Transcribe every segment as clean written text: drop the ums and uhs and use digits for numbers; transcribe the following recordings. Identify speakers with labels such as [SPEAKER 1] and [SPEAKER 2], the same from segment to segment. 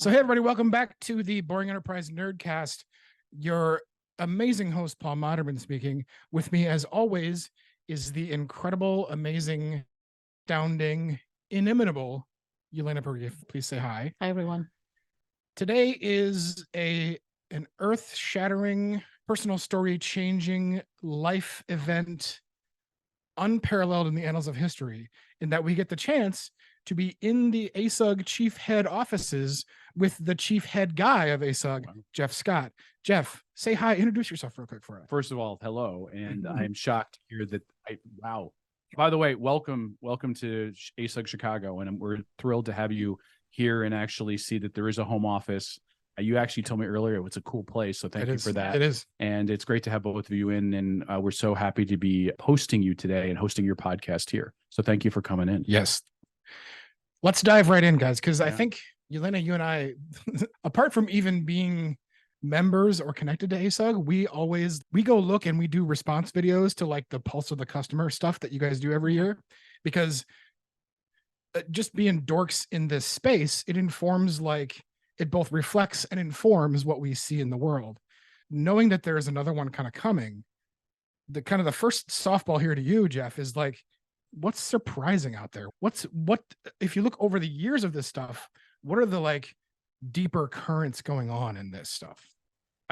[SPEAKER 1] So, hey, everybody, welcome back to the Boring Enterprise Nerdcast. Your amazing host, Paul Moderman, speaking. With me, as always, is the incredible, amazing, astounding, inimitable Jelena and Paul. Please say hi.
[SPEAKER 2] Hi, everyone.
[SPEAKER 1] Today is an earth-shattering, personal story-changing life event, unparalleled in the annals of history, in that we get the chance to be in the ASUG chief head offices with the chief head guy of ASUG, Geoff Scott. Geoff, say hi. Introduce yourself real quick for us.
[SPEAKER 3] First of all, hello, and I am shocked to hear that. Wow. By the way, welcome to ASUG Chicago, and we're thrilled to have you here and actually see that there is a home office. You actually told me earlier it's a cool place, so thank you for that.
[SPEAKER 1] It is.
[SPEAKER 3] And it's great to have both of you in, and we're so happy to be hosting you today and hosting your podcast here. So thank you for coming in.
[SPEAKER 1] Yes. Let's dive right in, guys, because I think, Jelena, you and I, apart from even being members or connected to ASUG, we go look and we do response videos to like the pulse of the customer stuff that you guys do every year, because just being dorks in this space, it informs, like, it both reflects and informs what we see in the world. Knowing that there is another one kind of coming, the first softball here to you, Geoff, is like, what's surprising out there? What if you look over the years of this stuff, what are the like deeper currents going on in this stuff?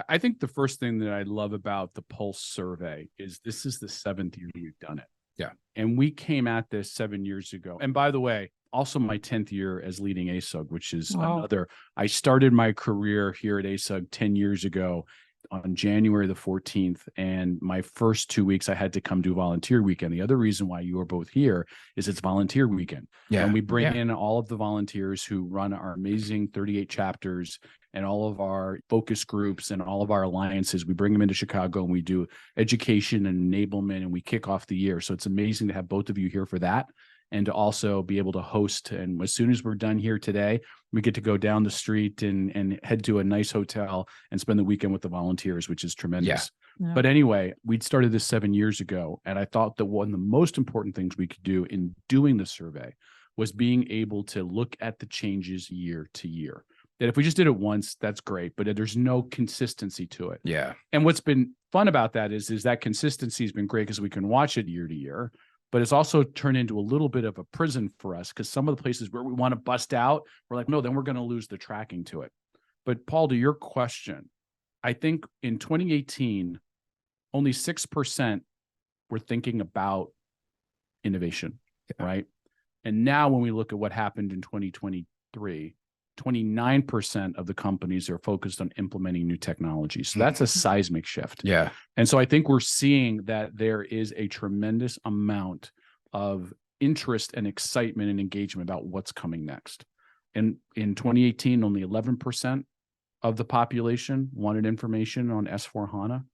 [SPEAKER 3] I think the first thing that I love about the Pulse survey is this is the 7th year we've done it.
[SPEAKER 1] Yeah.
[SPEAKER 3] And we came at this 7 years ago. And by the way, also my 10th year as leading ASUG, which is another. I started my career here at ASUG 10 years ago on January the 14th. And my first 2 weeks, I had to come do volunteer weekend. The other reason why you are both here is it's volunteer weekend.
[SPEAKER 1] Yeah.
[SPEAKER 3] And we bring in all of the volunteers who run our amazing 38 chapters and all of our focus groups and all of our alliances. We bring them into Chicago and we do education and enablement, and we kick off the year. So it's amazing to have both of you here for that, and to also be able to host. And as soon as we're done here today, we get to go down the street and head to a nice hotel and spend the weekend with the volunteers, which is tremendous.
[SPEAKER 2] Yeah.
[SPEAKER 3] But anyway, we'd started this 7 years ago, and I thought that one of the most important things we could do in doing the survey was being able to look at the changes year to year. That if we just did it once, that's great, but there's no consistency to it.
[SPEAKER 1] Yeah.
[SPEAKER 3] And what's been fun about that is that consistency has been great because we can watch it year to year. But it's also turned into a little bit of a prison for us, because some of the places where we want to bust out, we're like, no, then we're going to lose the tracking to it. But Paul, to your question, I think in 2018, only 6% were thinking about innovation, right? And now when we look at what happened in 2023, 29% of the companies are focused on implementing new technology. So that's a seismic shift.
[SPEAKER 1] Yeah.
[SPEAKER 3] And so I think we're seeing that there is a tremendous amount of interest and excitement and engagement about what's coming next. And in 2018, only 11% of the population wanted information on S/4HANA,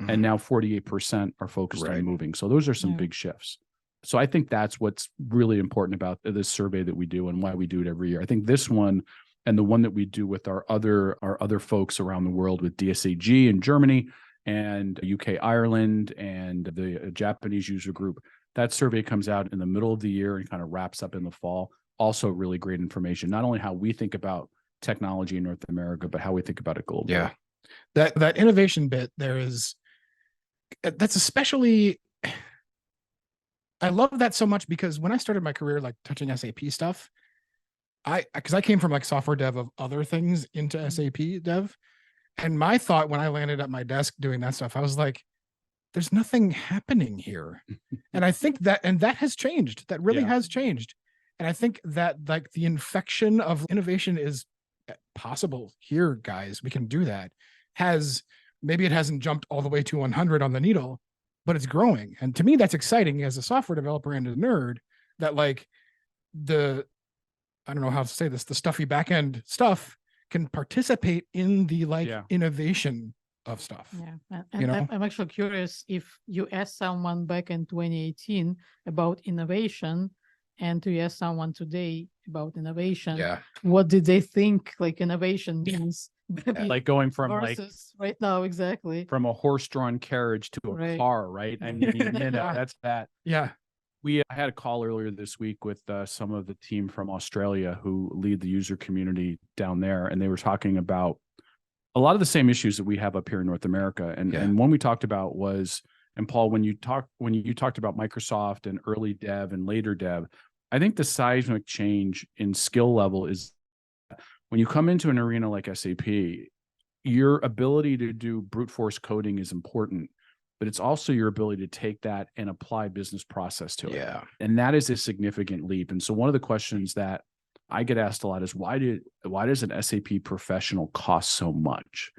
[SPEAKER 3] and now 48% are focused on moving. So those are some big shifts. So I think that's what's really important about this survey that we do and why we do it every year. I think this one, and the one that we do with our other folks around the world, with DSAG in Germany and UK, Ireland, and the Japanese user group, that survey comes out in the middle of the year and kind of wraps up in the fall. Also really great information, not only how we think about technology in North America, but how we think about it globally.
[SPEAKER 1] Yeah. That innovation bit, that's especially, I love that so much, because when I started my career, like touching SAP stuff, because I came from like software dev of other things into SAP dev. And my thought when I landed at my desk doing that stuff, I was like, there's nothing happening here. And I think that has changed. That really has changed. And I think that like the infection of innovation is possible here, guys. We can do that. Maybe it hasn't jumped all the way to 100 on the needle, but it's growing. And to me, that's exciting as a software developer and a nerd, that like I don't know how to say this, the stuffy backend stuff can participate in the innovation of stuff.
[SPEAKER 2] Yeah. And I'm actually curious, if you ask someone back in 2018 about innovation, and to ask someone today about innovation, what did they think like innovation means?
[SPEAKER 3] Like going from
[SPEAKER 2] versus right now, exactly.
[SPEAKER 3] From a horse-drawn carriage to a car, right? I mean, that's that.
[SPEAKER 1] Yeah.
[SPEAKER 3] I had a call earlier this week with some of the team from Australia who lead the user community down there, and they were talking about a lot of the same issues that we have up here in North America. And one we talked about was, and Paul, when you talked about Microsoft and early dev and later dev, I think the seismic change in skill level is when you come into an arena like SAP, your ability to do brute force coding is important, but it's also your ability to take that and apply business process to it.
[SPEAKER 1] Yeah.
[SPEAKER 3] And that is a significant leap. And so one of the questions that I get asked a lot is why does an SAP professional cost so much?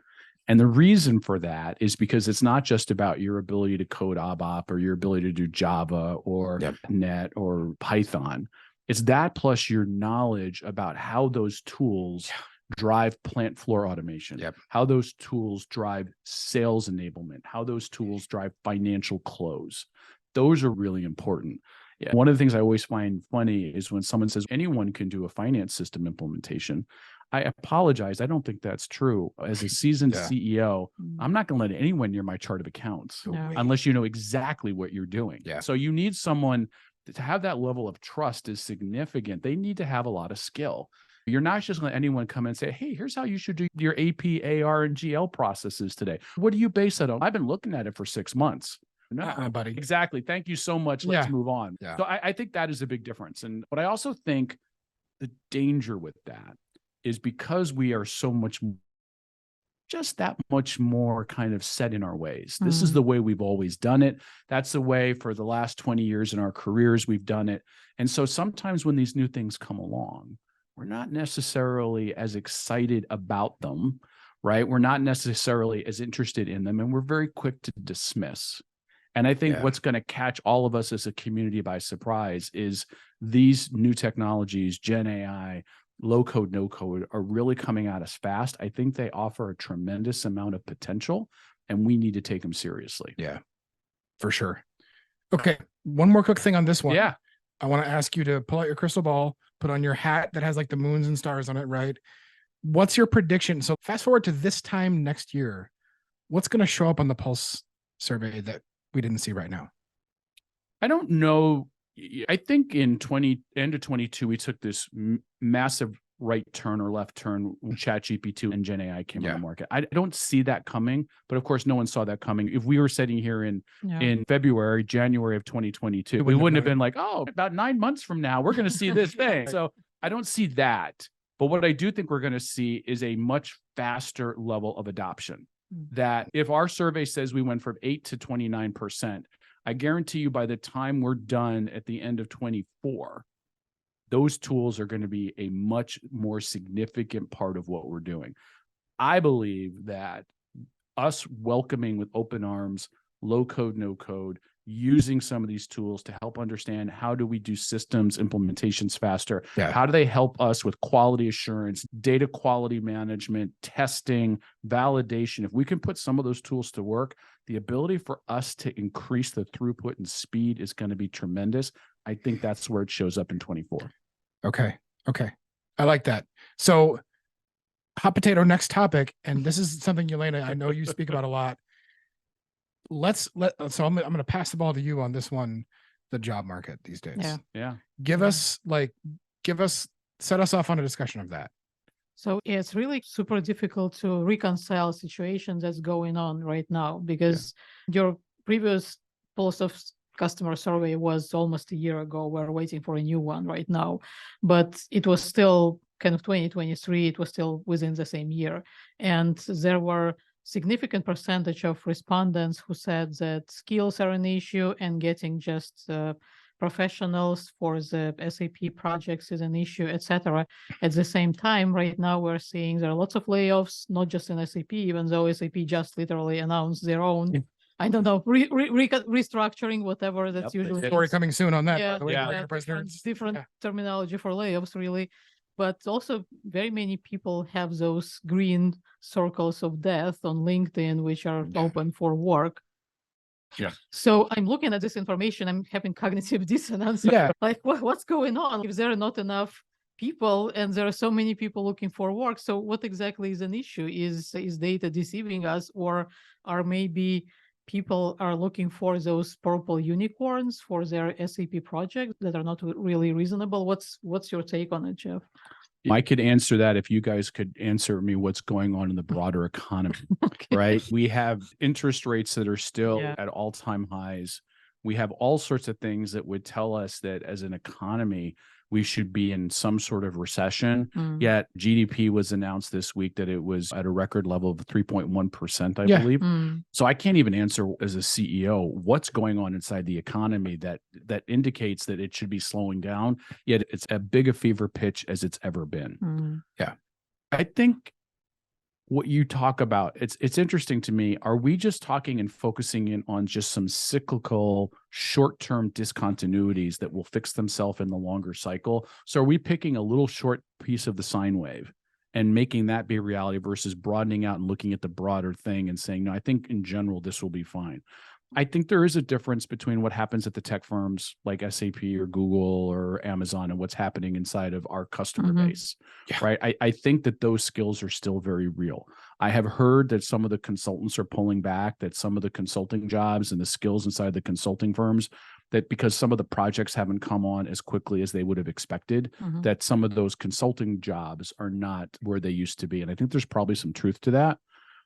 [SPEAKER 3] And the reason for that is because it's not just about your ability to code ABAP or your ability to do Java or .NET or Python. It's that plus your knowledge about how those tools drive plant floor automation, how those tools drive sales enablement, how those tools drive financial close. Those are really important. One of the things I always find funny is when someone says anyone can do a finance system implementation. I apologize. I don't think that's true. As a seasoned CEO, I'm not going to let anyone near my chart of accounts unless you know exactly what you're doing. So you need someone to have that level of trust is significant. They need to have a lot of skill. You're not just going to let anyone come and say, hey, here's how you should do your AP, AR, and GL processes today. What do you base that on? I've been looking at it for 6 months. No,
[SPEAKER 1] buddy.
[SPEAKER 3] Exactly. Thank you so much. Let's move on. So I think that is a big difference. But I also think the danger with that is because we are so much, just that much more kind of set in our ways. This is the way we've always done it. That's the way for the last 20 years in our careers we've done it. And so sometimes when these new things come along, we're not necessarily as excited about them, right? We're not necessarily as interested in them, and we're very quick to dismiss. And I think what's going to catch all of us as a community by surprise is these new technologies, Gen AI, low code, no code, are really coming at us fast. I think they offer a tremendous amount of potential, and we need to take them seriously.
[SPEAKER 1] Yeah, for sure. Okay, one more quick thing on this one.
[SPEAKER 3] Yeah.
[SPEAKER 1] I want to ask you to pull out your crystal ball, put on your hat that has like the moons and stars on it, right? What's your prediction? So fast forward to this time next year, what's going to show up on the Pulse survey that we didn't see right now?
[SPEAKER 3] I don't know. I think in end of 22, we took this massive right turn or left turn when ChatGPT and Gen AI came on the market. I don't see that coming, but of course, no one saw that coming. If we were sitting here in January of 2022, we wouldn't have been like, oh, about 9 months from now, we're going to see this thing. So I don't see that. But what I do think we're going to see is a much faster level of adoption. That if our survey says we went from 8 to 29%, I guarantee you by the time we're done at the end of 24, those tools are going to be a much more significant part of what we're doing. I believe that us welcoming with open arms, low code, no code, using some of these tools to help understand how do we do systems implementations faster? How do they help us with quality assurance, data quality management, testing, validation? If we can put some of those tools to work, the ability for us to increase the throughput and speed is going to be tremendous. I think that's where it shows up in 24.
[SPEAKER 1] Okay. I like that. So hot potato, next topic. And this is something, Jelena, I know you speak about a lot. So I'm going to pass the ball to you on this one, the job market these days. Set us off on a discussion of that.
[SPEAKER 2] So it's really super difficult to reconcile situations that's going on right now because your previous pulse of customer survey was almost a year ago. We're waiting for a new one right now, but it was still kind of 2023. It was still within the same year. And there were significant percentage of respondents who said that skills are an issue and getting just professionals for the SAP projects is an issue, etc. At the same time, right now we're seeing there are lots of layoffs, not just in SAP, even though SAP just literally announced their own, I don't know, restructuring, whatever that's usually.
[SPEAKER 1] Story coming soon on that.
[SPEAKER 2] Different terminology for layoffs, really. But also very many people have those green circles of death on LinkedIn, which are open for work. So I'm looking at this information, I'm having cognitive dissonance. Like, what's going on? If there are not enough people and there are so many people looking for work, so what exactly is an issue? Is data deceiving us, or are maybe people are looking for those purple unicorns for their SAP projects that are not really reasonable. What's your take on it, Geoff?
[SPEAKER 3] I could answer that if you guys could answer me what's going on in the broader economy, right? We have interest rates that are still at all-time highs. We have all sorts of things that would tell us that as an economy, we should be in some sort of recession. Yet GDP was announced this week that it was at a record level of 3.1%, I believe. So I can't even answer as a CEO what's going on inside the economy that indicates that it should be slowing down. Yet it's as big a fever pitch as it's ever been. Yeah. I think what you talk about, it's interesting to me. Are we just talking and focusing in on just some cyclical short-term discontinuities that will fix themselves in the longer cycle? So are we picking a little short piece of the sine wave and making that be reality versus broadening out and looking at the broader thing and saying, no, I think in general, this will be fine? I think there is a difference between what happens at the tech firms like SAP or Google or Amazon and what's happening inside of our customer base, right? I think that those skills are still very real. I have heard that some of the consultants are pulling back, that some of the consulting jobs and the skills inside the consulting firms, that because some of the projects haven't come on as quickly as they would have expected, that some of those consulting jobs are not where they used to be. And I think there's probably some truth to that.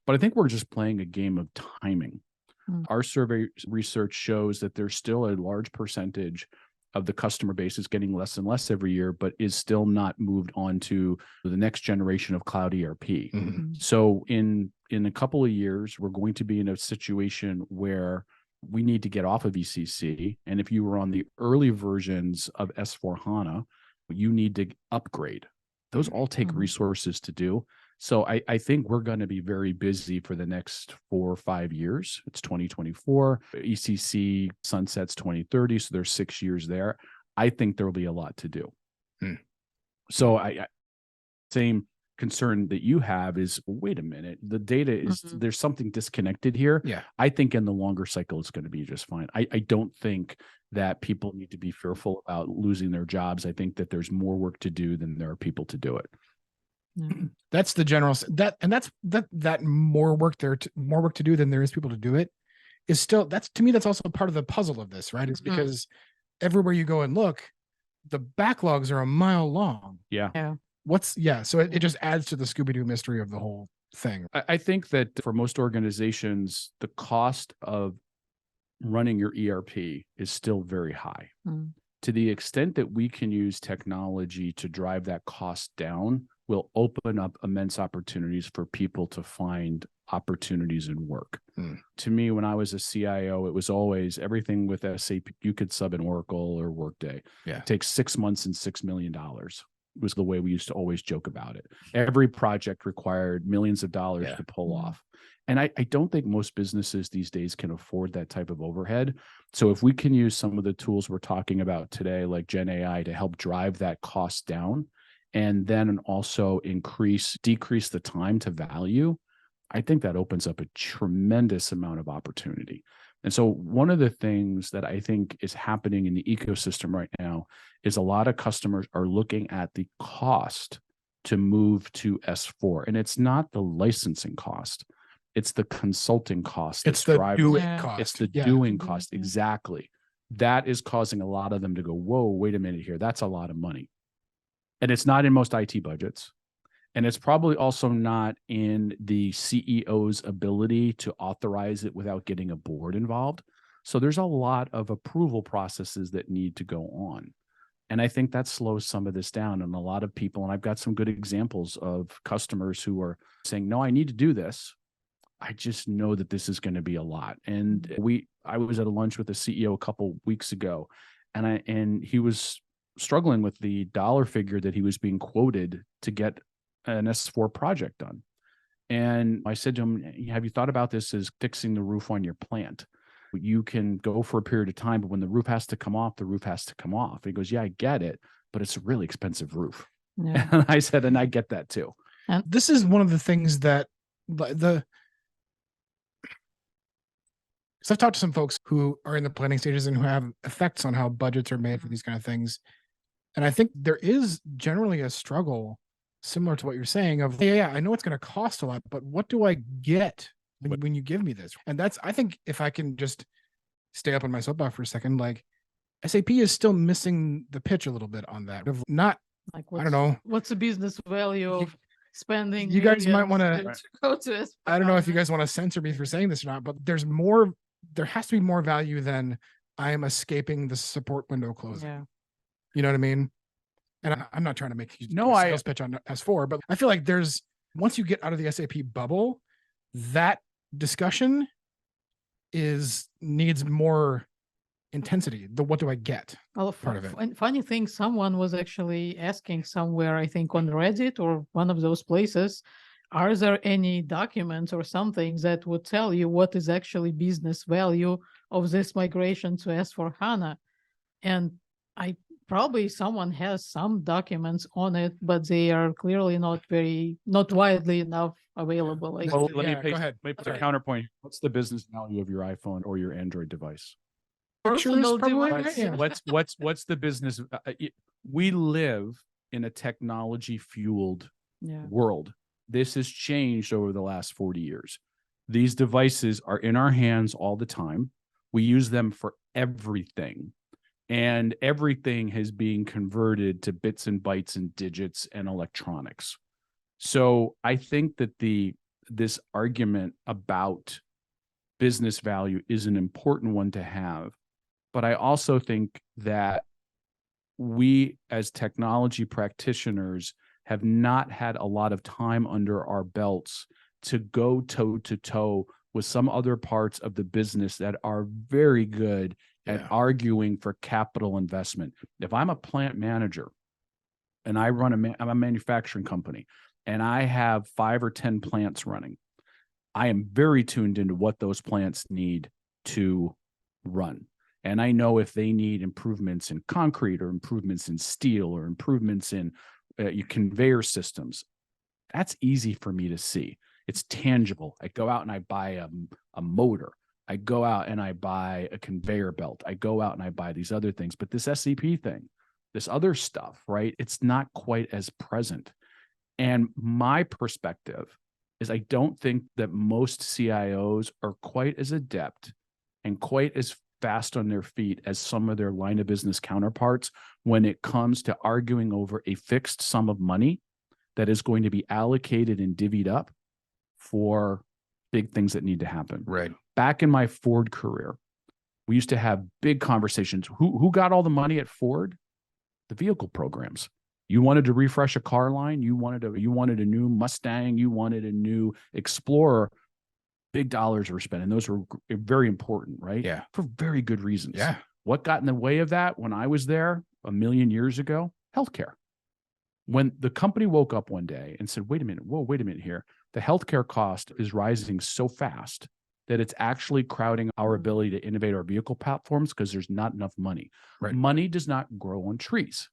[SPEAKER 3] But I think we're just playing a game of timing. Our survey research shows that there's still a large percentage of the customer base is getting less and less every year, but is still not moved on to the next generation of cloud ERP. So in a couple of years, we're going to be in a situation where we need to get off of ECC. And if you were on the early versions of S/4HANA, you need to upgrade. Those all take resources to do. So I think we're going to be very busy for the next 4 or 5 years. It's 2024. ECC sunsets 2030. So there's 6 years there. I think there will be a lot to do. So same concern that you have is, wait a minute, the data is, there's something disconnected here. I think in the longer cycle, it's going to be just fine. I don't think that people need to be fearful about losing their jobs. I think that there's more work to do than there are people to do it.
[SPEAKER 1] That's the general that more work to do than there is people to do it is still, that's, to me, that's also part of the puzzle of this, right? It's because everywhere you go and look, the backlogs are a mile long. So it just adds to the Scooby-Doo mystery of the whole thing.
[SPEAKER 3] I think that for most organizations, the cost of running your ERP is still very high. To the extent that we can use technology to drive that cost down, will open up immense opportunities for people to find opportunities in work. To me, when I was a CIO, it was always everything with SAP. You could sub an Oracle or Workday. It takes 6 months and $6 million. Was the way we used to always joke about it. Every project required millions of dollars to pull off. And I don't think most businesses these days can afford that type of overhead. So if we can use some of the tools we're talking about today, like Gen AI, to help drive that cost down, and then also decrease the time to value, I think that opens up a tremendous amount of opportunity. And so one of the things that I think is happening in the ecosystem right now is a lot of customers are looking at the cost to move to S4. And it's not the licensing cost. It's the consulting cost.
[SPEAKER 1] It's the doing cost.
[SPEAKER 3] It's the doing cost. Exactly. That is causing a lot of them to go, whoa, wait a minute here. That's a lot of money. And it's not in most IT budgets. And it's probably also not in the CEO's ability to authorize it without getting a board involved. So there's a lot of approval processes that need to go on. And I think that slows some of this down. And a lot of people, and I've got some good examples of customers who are saying, no, I need to do this. I just know that this is going to be a lot. And I was at a lunch with the CEO a couple weeks ago, and he was struggling with the dollar figure that he was being quoted to get an S4 project done. And I said to him, have you thought about this as fixing the roof on your plant? You can go for a period of time, but when the roof has to come off, the roof has to come off. He goes, yeah, I get it, but it's a really expensive roof. And I said, and I get that too.
[SPEAKER 1] And this is one of the things that because I've talked to some folks who are in the planning stages and who have effects on how budgets are made for these kind of things. And I think there is generally a struggle similar to what you're saying of, I know it's going to cost a lot, but what do I get when you give me this. And that's, I think, if I can just stay up on my soapbox for a second, like SAP is still missing the pitch a little bit on that. Of not,
[SPEAKER 2] Like,
[SPEAKER 1] I don't know.
[SPEAKER 2] What's the business value of spending?
[SPEAKER 1] You guys might want
[SPEAKER 2] to go to S4HANA?
[SPEAKER 1] I don't know if you guys want to censor me for saying this or not, but there has to be more value than I am escaping the support window closing.
[SPEAKER 2] Yeah.
[SPEAKER 1] You know what I mean? And I'm not trying to make a sales pitch on S4, but I feel like once you get out of the SAP bubble, that discussion needs more intensity. What do I get?
[SPEAKER 2] Well,
[SPEAKER 1] part of it.
[SPEAKER 2] Funny thing, someone was actually asking somewhere, I think on Reddit or one of those places, are there any documents or something that would tell you what is actually business value of this migration to S4HANA? And probably someone has some documents on it, but they are clearly not widely enough available. Like,
[SPEAKER 3] well, let me put a counterpoint. What's the business value of your iPhone or your Android device?
[SPEAKER 2] personal device.
[SPEAKER 1] Yeah.
[SPEAKER 3] What's the business? We live in a technology fueled world. This has changed over the last 40 years. These devices are in our hands all the time. We use them for everything. And everything is being converted to bits and bytes and digits and electronics. So I think that this argument about business value is an important one to have. But I also think that we as technology practitioners have not had a lot of time under our belts to go toe to toe with some other parts of the business that are very good at arguing for capital investment. If I'm a plant manager and I'm a manufacturing company and I have 5 or 10 plants running, I am very tuned into what those plants need to run. And I know if they need improvements in concrete or improvements in steel or improvements in conveyor systems. That's easy for me to see. It's tangible. I go out and I buy a motor. I go out and I buy a conveyor belt. I go out and I buy these other things. But this SAP thing, this other stuff, right? It's not quite as present. And my perspective is I don't think that most CIOs are quite as adept and quite as fast on their feet as some of their line of business counterparts when it comes to arguing over a fixed sum of money that is going to be allocated and divvied up for big things that need to happen.
[SPEAKER 1] Right.
[SPEAKER 3] Back in my Ford career, we used to have big conversations. Who got all the money at Ford? The vehicle programs. You wanted to refresh a car line. You wanted a new Mustang. You wanted a new Explorer. Big dollars were spent, and those were very important, right?
[SPEAKER 1] Yeah.
[SPEAKER 3] For very good reasons.
[SPEAKER 1] Yeah.
[SPEAKER 3] What got in the way of that when I was there a million years ago? Healthcare. When the company woke up one day and said, wait a minute here. The healthcare cost is rising so fast that it's actually crowding our ability to innovate our vehicle platforms because there's not enough money.
[SPEAKER 1] Right.
[SPEAKER 3] Money does not grow on trees.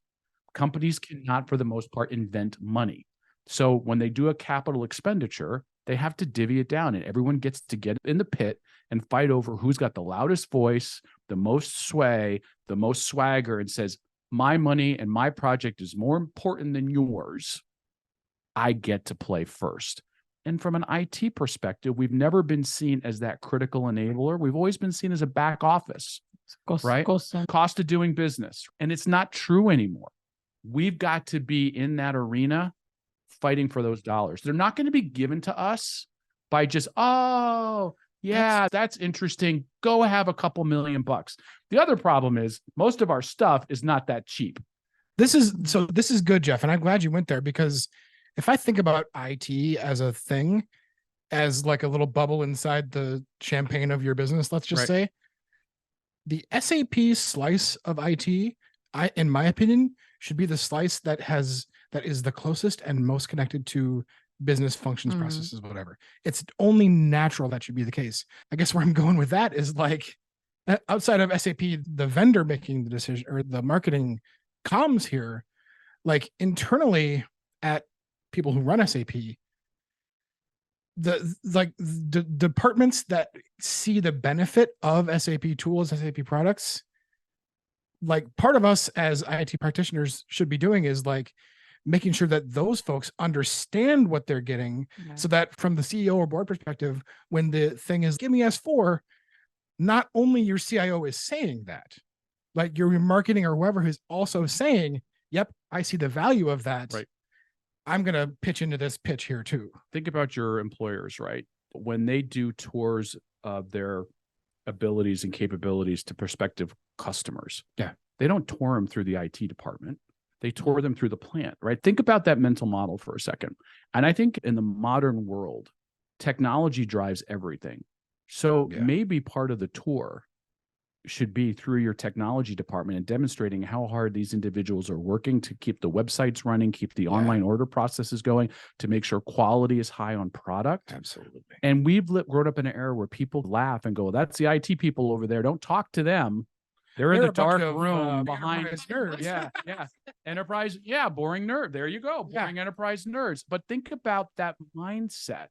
[SPEAKER 3] Companies cannot, for the most part, invent money. So when they do a capital expenditure, they have to divvy it down, and everyone gets to get in the pit and fight over who's got the loudest voice, the most sway, the most swagger, and says, my money and my project is more important than yours. I get to play first. And from an IT perspective, we've never been seen as that critical enabler. We've always been seen as a back office, right? Cost of doing business. And it's not true anymore. We've got to be in that arena fighting for those dollars. They're not going to be given to us by just, oh, yeah, that's interesting. Go have a couple $1 million. The other problem is most of our stuff is not that cheap.
[SPEAKER 1] This is good, Geoff. And I'm glad you went there, because if I think about IT as a thing, as like a little bubble inside the champagne of your business, let's just say, the SAP slice of IT, in my opinion, should be the slice that is the closest and most connected to business functions, processes, whatever. It's only natural that should be the case. I guess where I'm going with that is, like, outside of SAP, the vendor making the decision or the marketing comms here, like internally at people who run SAP, the departments that see the benefit of SAP tools, SAP products, like part of us as IT practitioners should be doing is like making sure that those folks understand what they're getting, so that from the CEO or board perspective, when the thing is, give me S4, not only your CIO is saying that, like your marketing or whoever who's also saying, yep, I see the value of that.
[SPEAKER 3] Right.
[SPEAKER 1] I'm going to pitch into this pitch here too.
[SPEAKER 3] Think about your employers, right? When they do tours of their abilities and capabilities to prospective customers, they don't tour them through the IT department. They tour them through the plant, right? Think about that mental model for a second. And I think in the modern world, technology drives everything. So maybe part of the tour should be through your technology department and demonstrating how hard these individuals are working to keep the websites running, keep the online order processes going, to make sure quality is high on product.
[SPEAKER 1] Absolutely.
[SPEAKER 3] And we've grown up in an era where people laugh and go, that's the IT people over there. Don't talk to them. They're in the dark room behind.
[SPEAKER 1] Nerds.
[SPEAKER 3] Yeah. Enterprise. Yeah. Boring nerd. There you go. Boring enterprise nerds. But think about that mindset.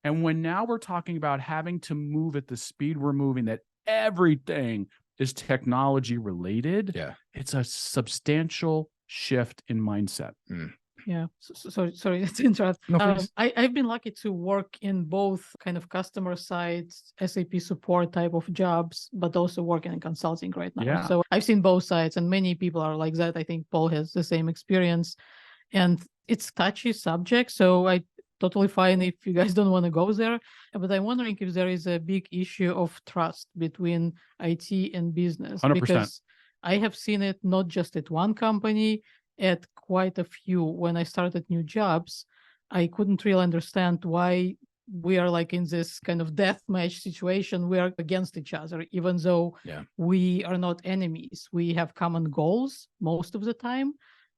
[SPEAKER 3] And when now we're talking about having to move at the speed we're moving, that everything is technology related. It's a substantial shift in mindset.
[SPEAKER 2] Yeah. So, sorry to interrupt.
[SPEAKER 1] No,
[SPEAKER 2] I've been lucky to work in both kind of customer side SAP support type of jobs, but also working in consulting right now.
[SPEAKER 3] Yeah.
[SPEAKER 2] So I've seen both sides, and many people are like that. I think Paul has the same experience, and it's touchy subject. So I totally fine if you guys don't want to go there, but I'm wondering if there is a big issue of trust between IT and business.
[SPEAKER 3] 100%.
[SPEAKER 2] Because I have seen it not just at one company, at quite a few. When I started new jobs, I couldn't really understand why we are like in this kind of death match situation. We are against each other, even though we are not enemies. We have common goals most of the time.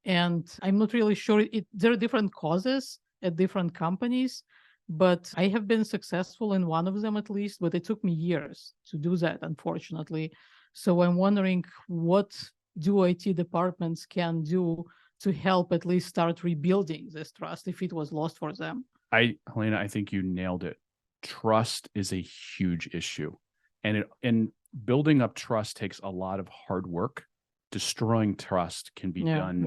[SPEAKER 2] And I'm not really sure. There are different causes at different companies, but I have been successful in one of them at least, but it took me years to do that, unfortunately. So I'm wondering, what do IT departments can do to help at least start rebuilding this trust if it was lost for them?
[SPEAKER 3] Helena, I think you nailed it. Trust is a huge issue. And building up trust takes a lot of hard work. Destroying trust can be done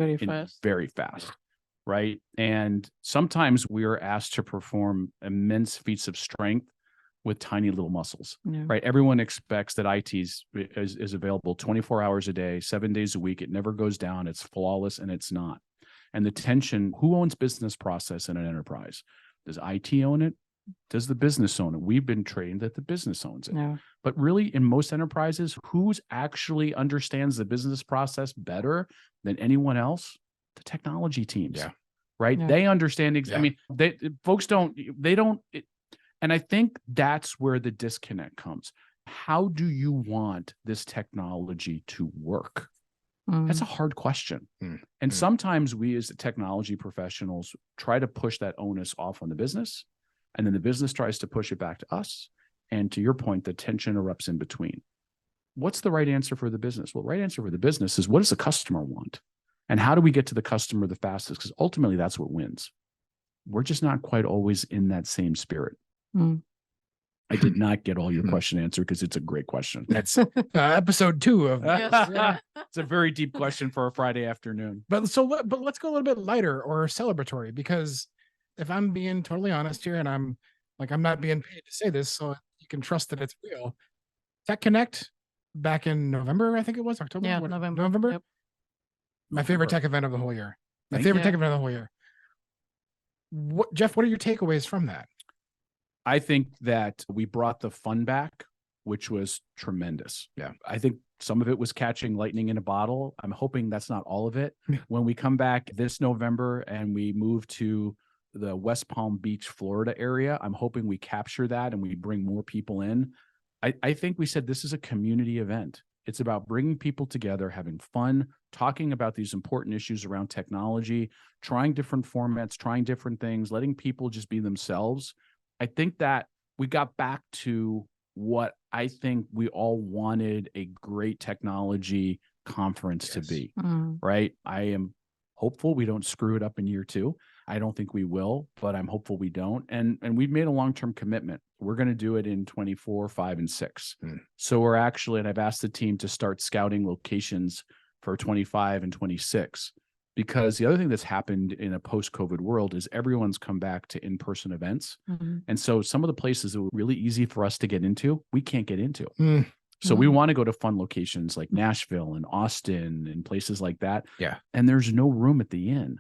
[SPEAKER 3] very fast. Right. And sometimes we are asked to perform immense feats of strength with tiny little muscles. Right. Everyone expects that IT is available 24 hours a day, 7 days a week. It never goes down. It's flawless, and it's not. And the tension, who owns business process in an enterprise? Does IT own it? Does the business own it? We've been trained that the business owns it. But really, in most enterprises, who's actually understands the business process better than anyone else? The technology teams, right? They understand. I mean, folks don't. And I think that's where the disconnect comes. How do you want this technology to work? That's a hard question. And sometimes we as technology professionals try to push that onus off on the business, and then the business tries to push it back to us. And to your point, the tension erupts in between. What's the right answer for the business? Well, the right answer for the business is, what does the customer want? And how do we get to the customer the fastest? Because ultimately, that's what wins. We're just not quite always in that same spirit. I did not get all your question answered, because it's a great question.
[SPEAKER 1] That's episode 2 of
[SPEAKER 3] It's a very deep question for a Friday afternoon.
[SPEAKER 1] But let's go a little bit lighter or celebratory, because if I'm being totally honest here, and I'm not being paid to say this, so you can trust that it's real. Tech Connect back in November, I think it was October.
[SPEAKER 2] Yeah, November. Yep.
[SPEAKER 1] My favorite tech event of the whole year. Tech event of the whole year. Geoff, what are your takeaways from that?
[SPEAKER 3] I think that we brought the fun back, which was tremendous. I think some of it was catching lightning in a bottle. I'm hoping that's not all of it. When we come back this November and we move to the West Palm Beach, Florida area, I'm hoping we capture that and we bring more people in. I think we said this is a community event. It's about bringing people together, having fun, talking about these important issues around technology, trying different formats, trying different things, letting people just be themselves. I think that we got back to what I think we all wanted a great technology conference to be, right? I am hopeful we don't screw it up in year 2. I don't think we will, but I'm hopeful we don't. And we've made a long-term commitment. We're going to do it in 24, 5, and 6. So we're actually, and I've asked the team to start scouting locations for 25 and 26. because the other thing that's happened in a post-COVID world is everyone's come back to in-person events. And so some of the places that were really easy for us to get into, we can't get into. So we want to go to fun locations like Nashville and Austin and places like that.
[SPEAKER 1] Yeah.
[SPEAKER 3] And there's no room at the inn.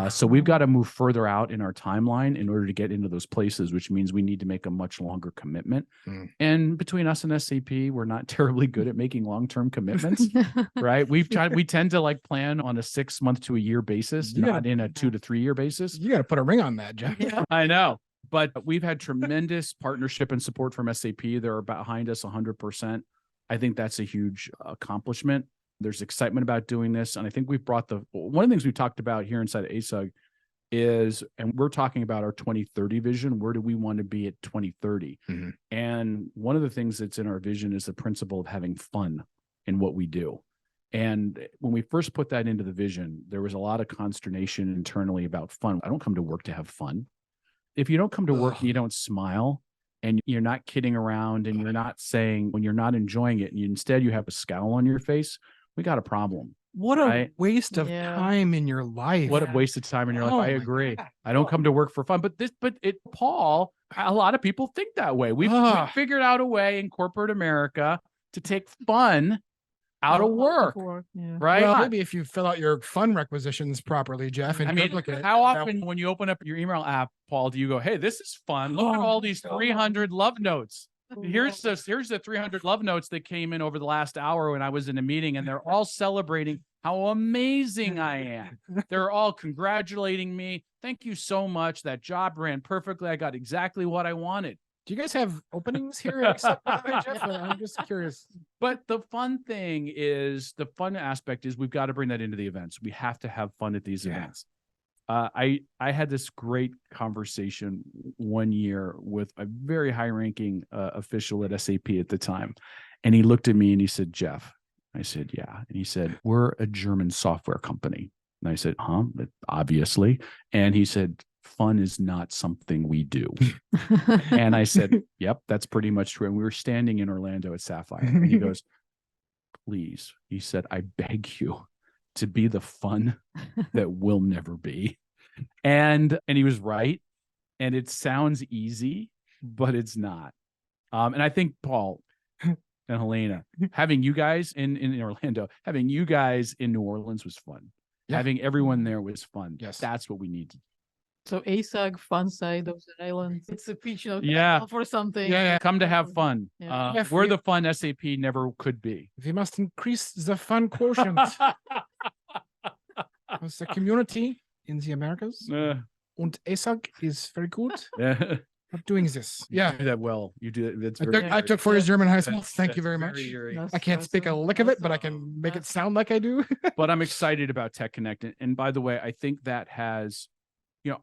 [SPEAKER 3] So we've got to move further out in our timeline in order to get into those places, which means we need to make a much longer commitment. And between us and SAP, we're not terribly good at making long-term commitments, right? We tend to like plan on a 6 month to a year basis, not in a 2 to 3 year basis.
[SPEAKER 1] You got to put a ring on that, Geoff.
[SPEAKER 2] Yeah.
[SPEAKER 3] I know, but we've had tremendous partnership and support from SAP. They're behind us 100%. I think that's a huge accomplishment. There's excitement about doing this. And I think we've brought one of the things we've talked about here inside of ASUG is, and we're talking about our 2030 vision. Where do we want to be at 2030? And one of the things that's in our vision is the principle of having fun in what we do. And when we first put that into the vision, there was a lot of consternation internally about fun. I don't come to work to have fun. If you don't come to work and you don't smile and you're not kidding around and you're not saying when you're not enjoying it, and instead you have a scowl on your face, we got a problem.
[SPEAKER 1] What a waste of time in your life.
[SPEAKER 3] What a waste of time in your life. I agree. God. I don't come to work for fun, but Paul, a lot of people think that way. We've figured out a way in corporate America to take fun out of work, right?
[SPEAKER 1] Well, maybe if you fill out your fun requisitions properly, Geoff. And
[SPEAKER 3] how often when you open up your email app, Paul, do you go, hey, this is fun. Look at all these 300 love notes. Here's the 300 love notes that came in over the last hour when I was in a meeting, and they're all celebrating how amazing I am. They're all congratulating me. Thank you so much. That job ran perfectly. I got exactly what I wanted.
[SPEAKER 1] Do you guys have openings here? Except Geoff? I'm just curious.
[SPEAKER 3] But the fun aspect is we've got to bring that into the events. We have to have fun at these events. I had this great conversation one year with a very high-ranking official at SAP at the time. And he looked at me and he said, Geoff. I said, yeah. And he said, we're a German software company. And I said, obviously. And he said, fun is not something we do. And I said, yep, that's pretty much true. And we were standing in Orlando at Sapphire. And he goes, please, he said, I beg you to be the fun that will never be. And he was right. And it sounds easy, but it's not. And I think, Paul and Jelena, having you guys in Orlando, having you guys in New Orleans was fun. Yeah. Having everyone there was fun. Yes. That's what we need to do.
[SPEAKER 2] So ASUG, fun side of the island. It's a pitch for something.
[SPEAKER 3] Yeah. Come to have fun. Yeah. We're the fun SAP never could be.
[SPEAKER 1] We must increase the fun quotient. As a community in the Americas. And ASUG is very good at doing this.
[SPEAKER 3] You do that well. You do it.
[SPEAKER 1] I took 4 years German high school. Thank you very much. I can't speak a lick of it, but I can make it sound like I do.
[SPEAKER 3] But I'm excited about Tech Connect. And by the way, I think that has,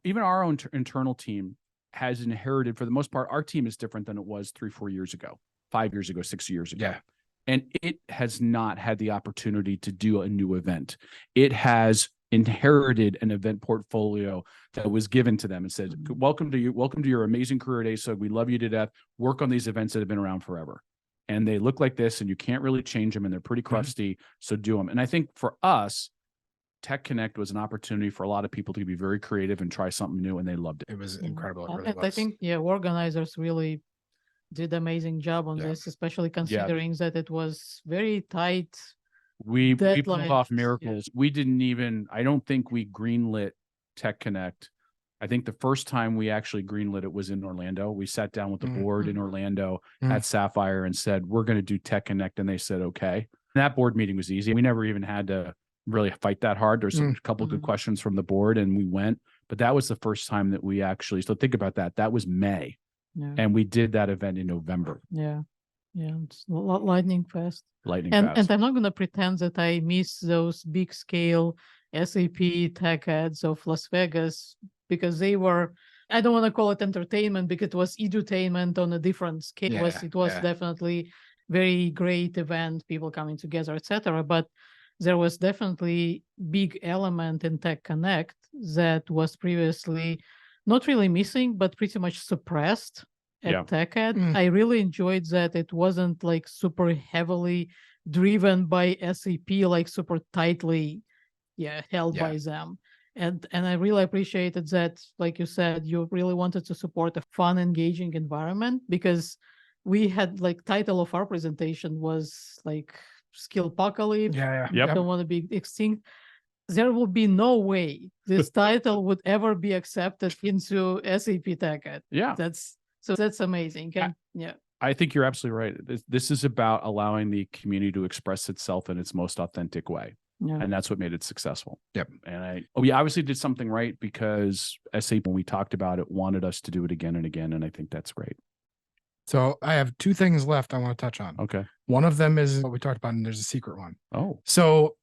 [SPEAKER 3] even our own internal team has inherited, for the most part, our team is different than it was 3-4 years ago, 5 years ago, 6 years ago.
[SPEAKER 1] Yeah.
[SPEAKER 3] And it has not had the opportunity to do a new event. It has inherited an event portfolio that was given to them and said, welcome to your amazing career at ASUG. We love you to death. Work on these events that have been around forever. And they look like this, and you can't really change them, and they're pretty crusty. So do them. And I think for us, Tech Connect was an opportunity for a lot of people to be very creative and try something new, and they loved it.
[SPEAKER 1] It was incredible. It really
[SPEAKER 2] and
[SPEAKER 1] was.
[SPEAKER 2] I think, organizers really did an amazing job on this, especially considering that it was very tight.
[SPEAKER 3] We pulled off miracles. Yeah. I don't think we greenlit Tech Connect. I think the first time we actually greenlit it was in Orlando. We sat down with the board in Orlando at Sapphire and said, we're going to do Tech Connect. And they said, okay. And that board meeting was easy. We never even had to really fight that hard. There's a couple good questions from the board, and we went. But that was the first time that we actually, so think about that. That was May. Yeah. And we did that event in November.
[SPEAKER 2] Yeah. Yeah. It's lightning fast.
[SPEAKER 3] Fast.
[SPEAKER 2] And I'm not going to pretend that I miss those big scale SAP tech ads of Las Vegas, because they were, I don't want to call it entertainment, because it was edutainment on a different scale. It was definitely very great event, people coming together, etc. But there was definitely big element in Tech Connect that was previously not really missing, but pretty much suppressed at TechEd. I really enjoyed that it wasn't like super heavily driven by SAP, like super tightly, held by them. And I really appreciated that, like you said, you really wanted to support a fun, engaging environment, because we had like title of our presentation was like Skillpocalypse. Don't want to be extinct. There will be no way this title would ever be accepted into SAP TechEd. That's amazing.
[SPEAKER 3] I think you're absolutely right. This is about allowing the community to express itself in its most authentic way. And that's what made it successful. And we obviously did something right, because SAP, when we talked about it, wanted us to do it again and again. And I think that's great.
[SPEAKER 1] So I have two things left I want to touch on.
[SPEAKER 3] Okay.
[SPEAKER 1] One of them is what we talked about, and there's a secret one.
[SPEAKER 3] Oh.
[SPEAKER 1] So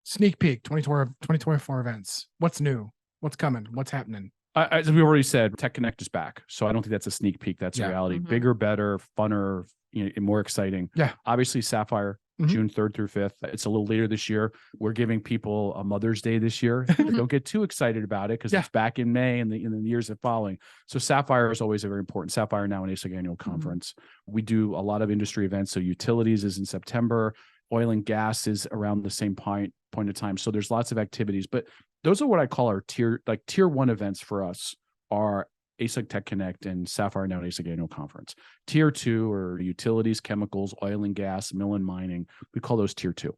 [SPEAKER 1] sneak peek, 2024 events. What's new? What's coming? What's happening?
[SPEAKER 3] As we already said, Tech Connect is back. So I don't think that's a sneak peek. That's a reality. Bigger, better, funner, and more exciting. Obviously, Sapphire, June 3rd through 5th. It's a little later this year. We're giving people a Mother's Day this year. Don't get too excited about it, because it's back in May and in the years that following. So Sapphire is always a very important. Sapphire now an ASIC annual conference. We do a lot of industry events. So utilities is in September. Oil and gas is around the same point of time. So there's lots of activities, but those are what I call our tier 1 events for us are ASIC Tech Connect and Sapphire Now ASIC Annual Conference. Tier 2 are utilities, chemicals, oil and gas, mill and mining. We call those tier 2.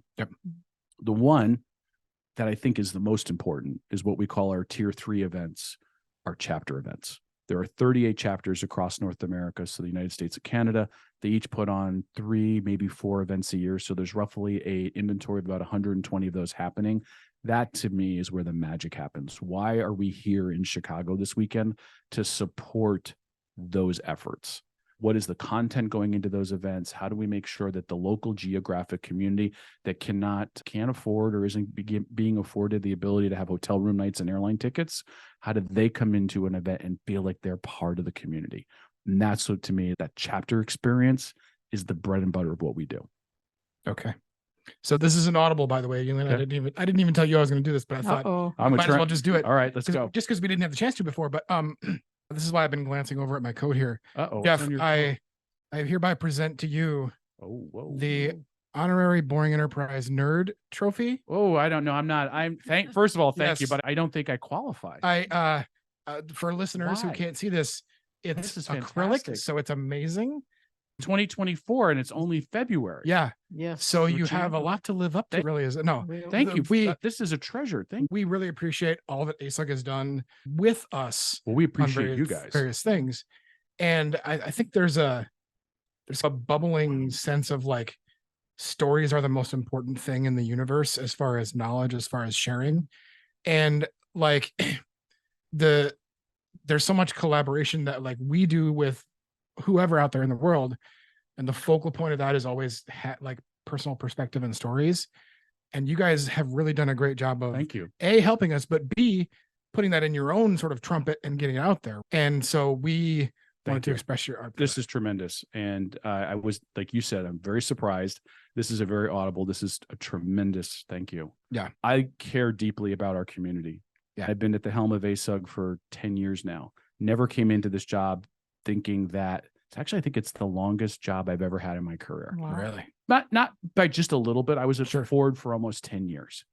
[SPEAKER 3] The one that I think is the most important is what we call our tier 3 events, our chapter events. There are 38 chapters across North America, so the United States and Canada. They each put on 3, maybe 4 events a year. So there's roughly an inventory of about 120 of those happening. That, to me, is where the magic happens. Why are we here in Chicago this weekend? To support those efforts. What is the content going into those events? How do we make sure that the local geographic community that can't afford or isn't being afforded the ability to have hotel room nights and airline tickets, how do they come into an event and feel like they're part of the community? And that's what, to me, that chapter experience is the bread and butter of what we do.
[SPEAKER 1] Okay. So this is an audible, by the way. Jelena, I didn't even tell you I was going to do this, but I thought I might as well just do it.
[SPEAKER 3] All right, let's go.
[SPEAKER 1] Just because we didn't have the chance to before, but this is why I've been glancing over at my code here. Geoff, I hereby present to you the Honorary Boring Enterprise Nerd trophy.
[SPEAKER 3] Oh, I don't know. First of all, thank you, but I don't think I qualify.
[SPEAKER 1] For listeners who can't see this, it's acrylic, so it's amazing.
[SPEAKER 3] 2024, and it's only February.
[SPEAKER 1] So you have a lot to live up to. Really is. No,
[SPEAKER 3] thank you. This is a treasure.
[SPEAKER 1] We really appreciate all that ASIC has done with us.
[SPEAKER 3] Well, we appreciate you guys.
[SPEAKER 1] Various things, and I think there's a bubbling sense of like stories are the most important thing in the universe as far as knowledge, as far as sharing, and like there's so much collaboration that like we do with whoever out there in the world, and the focal point of that is always like personal perspective and stories, and you guys have really done a great job of A, helping us, but B, putting that in your own sort of trumpet and getting it out there. And so we wanted to express your art.
[SPEAKER 3] This is tremendous, and I was, like you said, I'm very surprised. This is a very audible. This is a tremendous thank you. I care deeply about our community. I've been at the helm of ASUG for 10 years now. Never came into this job thinking that I think it's the longest job I've ever had in my career.
[SPEAKER 2] Wow.
[SPEAKER 1] Really?
[SPEAKER 3] Not by just a little bit. I was at Ford for almost 10 years.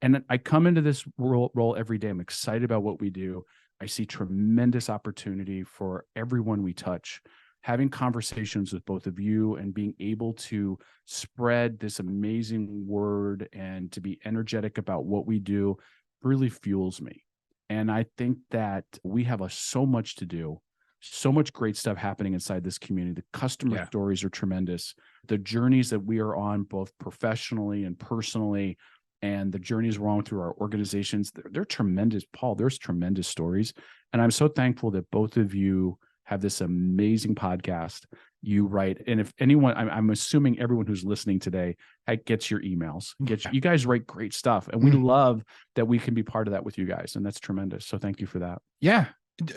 [SPEAKER 3] And I come into this role every day. I'm excited about what we do. I see tremendous opportunity for everyone we touch. Having conversations with both of you and being able to spread this amazing word and to be energetic about what we do really fuels me. And I think that we have so much to do. So much great stuff happening inside this community. The customer stories are tremendous. The journeys that we are on, both professionally and personally, and the journeys we're on through our organizations, they're tremendous. Paul, there's tremendous stories. And I'm so thankful that both of you have this amazing podcast. You write, and if anyone, I'm assuming everyone who's listening today gets your emails. You guys write great stuff. And we love that we can be part of that with you guys. And that's tremendous. So thank you for that.
[SPEAKER 1] Yeah.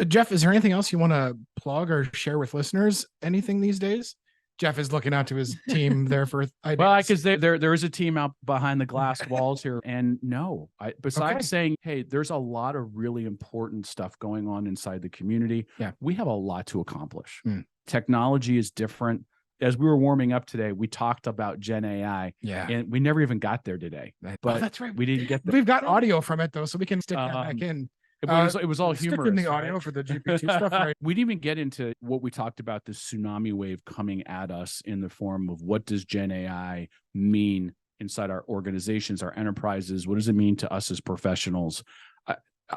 [SPEAKER 1] Geoff, is there anything else you want to plug or share with listeners? Anything these days? Geoff is looking out to his team there for ideas.
[SPEAKER 3] Well, because there is a team out behind the glass walls here. And no, besides saying, hey, there's a lot of really important stuff going on inside the community. We have a lot to accomplish. Technology is different. as we were warming up today, we talked about Gen AI.
[SPEAKER 1] Yeah.
[SPEAKER 3] And we never even got there today. But
[SPEAKER 1] that's right.
[SPEAKER 3] We didn't get there.
[SPEAKER 1] We've got audio from it though, so we can stick that back in.
[SPEAKER 3] It was all humorous.
[SPEAKER 1] Stick in the audio for the GPT stuff, right?
[SPEAKER 3] We didn't even get into what we talked about, this tsunami wave coming at us in the form of what does Gen AI mean inside our organizations, our enterprises? What does it mean to us as professionals?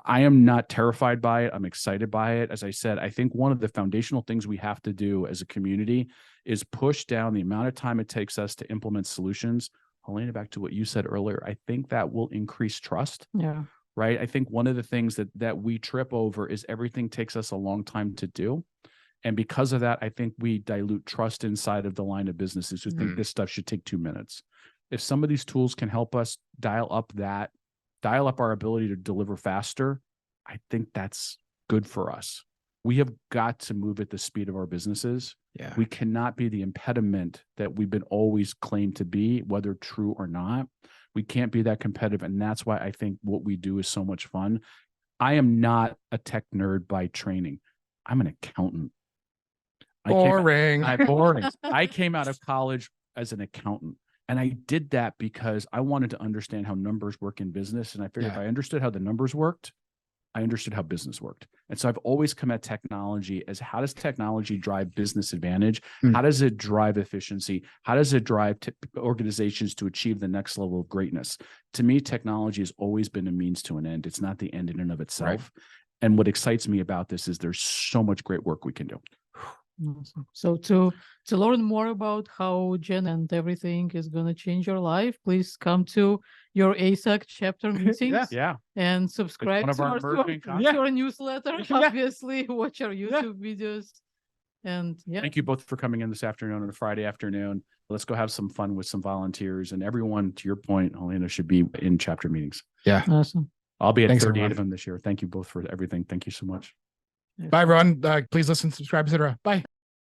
[SPEAKER 3] I am not terrified by it. I'm excited by it. As I said, I think one of the foundational things we have to do as a community is push down the amount of time it takes us to implement solutions. Helena, back to what you said earlier, I think that will increase trust.
[SPEAKER 2] Yeah.
[SPEAKER 3] Right. I think one of the things that we trip over is everything takes us a long time to do. And because of that, I think we dilute trust inside of the line of businesses who think this stuff should take 2 minutes. If some of these tools can help us dial up our ability to deliver faster, I think that's good for us. We have got to move at the speed of our businesses.
[SPEAKER 1] Yeah.
[SPEAKER 3] We cannot be the impediment that we've been always claimed to be, whether true or not. We can't be that competitive. And that's why I think what we do is so much fun. I am not a tech nerd by training. I'm an accountant.
[SPEAKER 1] Boring.
[SPEAKER 3] I came out of college as an accountant. And I did that because I wanted to understand how numbers work in business. And I figured if I understood how the numbers worked, I understood how business worked. And so I've always come at technology as, how does technology drive business advantage? How does it drive efficiency? How does it drive organizations to achieve the next level of greatness? To me, technology has always been a means to an end. It's not the end in and of itself. Right. And what excites me about this is there's so much great work we can do.
[SPEAKER 2] Awesome. So to learn more about how Gen and everything is going to change your life, please come to your ASAC chapter meetings. And subscribe to our newsletter. Obviously, watch our YouTube videos. And
[SPEAKER 3] thank you both for coming in this afternoon on a Friday afternoon. Let's go have some fun with some volunteers, and everyone, to your point, Helena, should be in chapter meetings.
[SPEAKER 1] Yeah.
[SPEAKER 2] Awesome.
[SPEAKER 3] I'll be at 38 of them this year. Thank you both for everything. Thank you so much.
[SPEAKER 1] Bye, everyone. Please listen, subscribe, etc. Bye.